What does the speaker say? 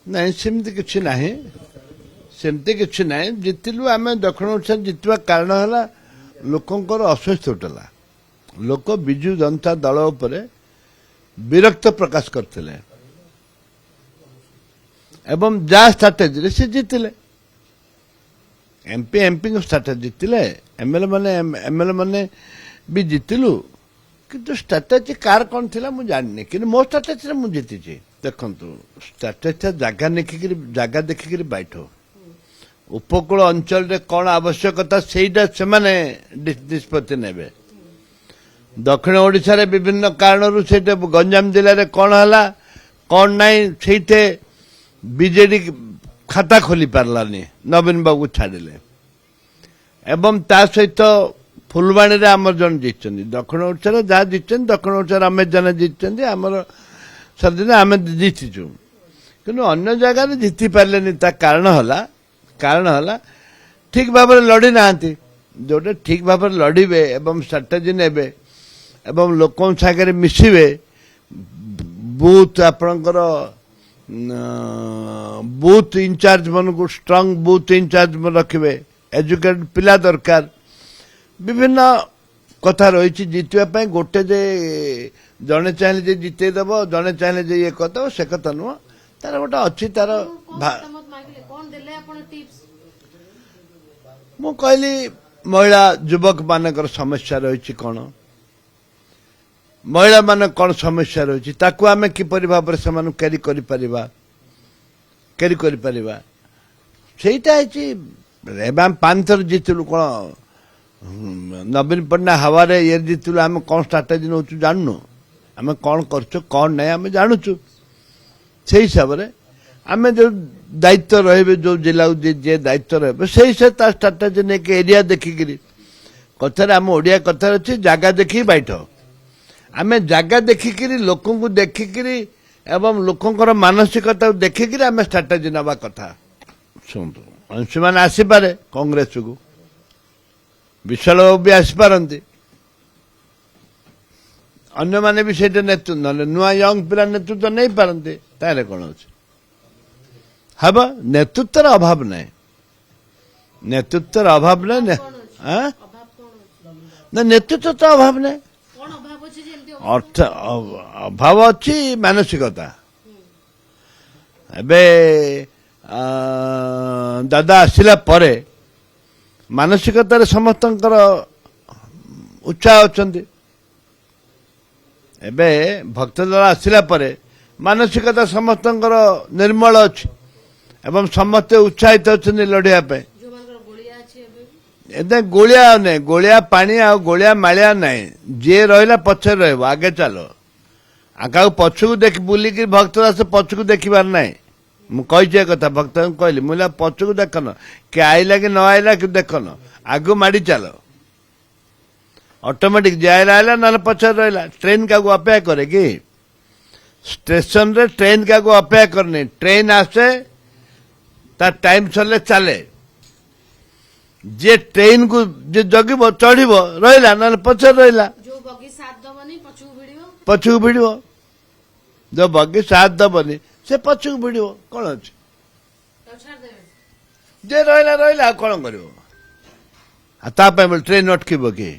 ନାଇଁ ସେମିତି କିଛି ନାହିଁ ସେମିତି କିଛି ନାହିଁ ଜିତିଲୁ ଆମେ ଦକ୍ଷିଣ ଓଡ଼ିଶା ଜିତିବା କାରଣ ହେଲା ଲୋକଙ୍କର ଅସ୍ୱସ୍ଥ ଉଠିଲା ଲୋକ ବିଜୁ ଜନତା ଦଳ ଉପରେ ବିରକ୍ତ ପ୍ରକାଶ କରିଥିଲେ ଏବଂ ଯାହା ଷ୍ଟ୍ରାଟେଜିରେ ସେ ଜିତିଲେ ଏମପି ଷ୍ଟ୍ରାଟେଜି ଜିତିଲେ ଏମଏଲଏ ମାନେ ବି ଜିତିଲୁ କିନ୍ତୁ ଷ୍ଟ୍ରାଟେଜି କାହାର କ'ଣ ଥିଲା ମୁଁ ଜାଣିନି କିନ୍ତୁ ମୋ ଷ୍ଟ୍ରାଟେଜିରେ ମୁଁ ଜିତିଛି ଦେଖନ୍ତୁ ଷ୍ଟ୍ରାଟେଜିଟା ଜାଗା ଦେଖିକିରି ବାଇଠ ଉପକୂଳ ଅଞ୍ଚଳରେ କ'ଣ ଆବଶ୍ୟକତା ସେଇଟା ସେମାନେ ନିଷ୍ପତ୍ତି ନେବେ ଦକ୍ଷିଣ ଓଡ଼ିଶାରେ ବିଭିନ୍ନ କାରଣରୁ ସେଇଟା ଗଞ୍ଜାମ ଜିଲ୍ଲାରେ କ'ଣ ହେଲା କ'ଣ ନାହିଁ ସେଇଠି ବିଜେଡି ଖାତା ଖୋଲି ପାରିଲାନି ନବୀନ ବାବୁ ଛାଡ଼ିଲେ ଏବଂ ତା ସହିତ ଫୁଲବାଣୀରେ ଆମର ଜଣେ ଜିତିଛନ୍ତି ଦକ୍ଷିଣ ଓଡ଼ିଶାରେ ଯାହା ଜିତିଛନ୍ତି ଦକ୍ଷିଣ ଓଡ଼ିଶାରେ ରମେଶ ଜେନା ଜିତିଛନ୍ତି ଆମର ସେଦିନ ଆମେ ଜିତିଛୁ କିନ୍ତୁ ଅନ୍ୟ ଜାଗାରେ ଜିତି ପାରିଲେନି ତା କାରଣ ହେଲା ଠିକ ଭାବରେ ଲଢ଼ି ନାହାନ୍ତି ଯୋଉଟା ଠିକ ଭାବରେ ଲଢ଼ିବେ ଏବଂ ଷ୍ଟ୍ରାଟେଜି ନେବେ ଏବଂ ଲୋକଙ୍କ ସାଙ୍ଗରେ ମିଶିବେ ବୁଥ ଆପଣଙ୍କର ବୁଥ ଇନଚାର୍ଜ ମାନଙ୍କୁ ଷ୍ଟ୍ରଙ୍ଗ ବୁଥ ଇନଚାର୍ଜ ରଖିବେ ଏଜୁକେଟେଡ୍ ପିଲା ଦରକାର ବିଭିନ୍ନ କଥା ରହିଛି ଜିତିବା ପାଇଁ ଗୋଟେ ଯେ ଜଣେ ଚାହିଁଲେ ଯେ ଜିତେଇ ଦେବ ଜଣେ ଚାହିଁଲେ ଯେ ଇଏ କରିଦେବ ସେ କଥା ନୁହଁ ତାର ଗୋଟେ ଅଛି ତାର ମୁଁ କହିଲି ମହିଳା ଯୁବକ ମାନଙ୍କର ସମସ୍ୟା ରହିଛି କ'ଣ ମହିଳା ମାନେ କ'ଣ ସମସ୍ୟା ରହିଛି ତାକୁ ଆମେ କିପରି ଭାବରେ ସେମାନଙ୍କୁ କ୍ୟାରି କରିପାରିବା ସେଇଟା ହେଇଛି ଏବେ ଆମେ 5 ଥର ଜିତିଲୁ କ'ଣ ନବୀନ ପଟ୍ଟନାୟକ ହାୱାରେ ଇଏ ଜିତିଲୁ ଆମେ କ'ଣ ଷ୍ଟ୍ରାଟେଜି ନେଉଛୁ ଜାଣୁନୁ ଆମେ କ'ଣ କରୁଛୁ କ'ଣ ନାହିଁ ଆମେ ଜାଣୁଛୁ ସେଇ ହିସାବରେ ଆମେ ଯେଉଁ ଦାୟିତ୍ୱ ରହିବେ ଯେଉଁ ଜିଲ୍ଲାକୁ ଯିଏ ଦାୟିତ୍ୱ ରହିବେ ସେଇ ହିସାବରେ ତା ଷ୍ଟ୍ରାଟେଜି ନେଇକି ଏରିଆ ଦେଖିକିରି କଥାରେ ଆମ ଓଡ଼ିଆ କଥାରେ ଅଛି ଜାଗା ଦେଖିକି ବାଇଠ ଆମେ ଜାଗା ଦେଖିକିରି ଲୋକଙ୍କୁ ଦେଖିକିରି ଏବଂ ଲୋକଙ୍କର ମାନସିକତାକୁ ଦେଖିକିରି ଆମେ ଷ୍ଟ୍ରାଟେଜି ନେବା କଥା ଶୁଣନ୍ତୁ ସେମାନେ ଆସିପାରେ କଂଗ୍ରେସକୁ ବିଶାଳ ବାବୁ ବି ଆସିପାରନ୍ତି ଅନ୍ୟମାନେ ବି ସେଇଟା ନେତୃତ୍ୱ ନହେଲେ ନୂଆ ୟଙ୍ଗ ପିଲା ନେତୃତ୍ୱ ନେଇପାରନ୍ତି ତାହେଲେ କ'ଣ ଅଛି ହବ ନେତୃତ୍ୱର ଅଭାବ ନାହିଁ ନା ନେତୃତ୍ୱ ତ ଅଭାବ ନାହିଁ ଅର୍ଥ ଅଭାବ ଅଛି ମାନସିକତା ଏବେ ଦାଦା ଆସିଲା ପରେ ମାନସିକତାରେ ସମସ୍ତଙ୍କର ଉତ୍ସାହ ଅଛନ୍ତି ଏବେ ଭକ୍ତ ଦଳ ଆସିଲା ପରେ ମାନସିକତା ସମସ୍ତଙ୍କର ନିର୍ମଳ ଅଛି ଏବଂ ସମସ୍ତେ ଉତ୍ସାହିତ ଅଛନ୍ତି ଲଢ଼ିବା ପାଇଁ ଏବେ ଗୋଳିଆ ନାହିଁ ଗୋଳିଆ ପାଣି ଆଉ ଗୋଳିଆ ମାଳିଆ ନାହିଁ ଯିଏ ରହିଲା ପଛରେ ରହିବ ଆଗେ ଚାଲ ଆଗକୁ ପଛକୁ ଦେଖି ବୁଲିକି ଭକ୍ତ ଦାସ ପଛକୁ ଦେଖିବାର ନାହିଁ ମୁଁ କହିଛି ଏ କଥା ଭକ୍ତଙ୍କୁ କହିଲି ମୁଁ ପଛକୁ ଦେଖନ କି ଆଇଲା କି ନ ଆଇଲା କି ଦେଖନ ଆଗକୁ ମାଡ଼ି ଚାଲ ଅଟୋମେଟିକ ଯିଏ ଆଇଲା ନହେଲେ ପଛରେ ରହିଲା ଟ୍ରେନ କାହାକୁ ଅପେକ୍ଷା କରେ କି ଷ୍ଟେସନରେ ଟ୍ରେନ କାହାକୁ ଅପେକ୍ଷା କରେନି ଟ୍ରେନ ଆସେ ତା ଟାଇମ ସରିଲେ ଚାଲେ ଯିଏ ଟ୍ରେନକୁ ଯିଏ ଜଗିବ ଚଢିବ ରହିଲା ନହେଲେ ପଛରେ ରହିଲା ପଛକୁ ଭିଡ଼ିବ ଯୋଉ ବଗି ସାଥ ଦବନି ସେ ପଛକୁ ଭିଡ଼ିବ କ'ଣ ଅଛି ଯେ ରହିଲା ଆଉ କ'ଣ କରିବ ଆଉ ତା ପାଇଁ ଟ୍ରେନ ଅଟକିବ କି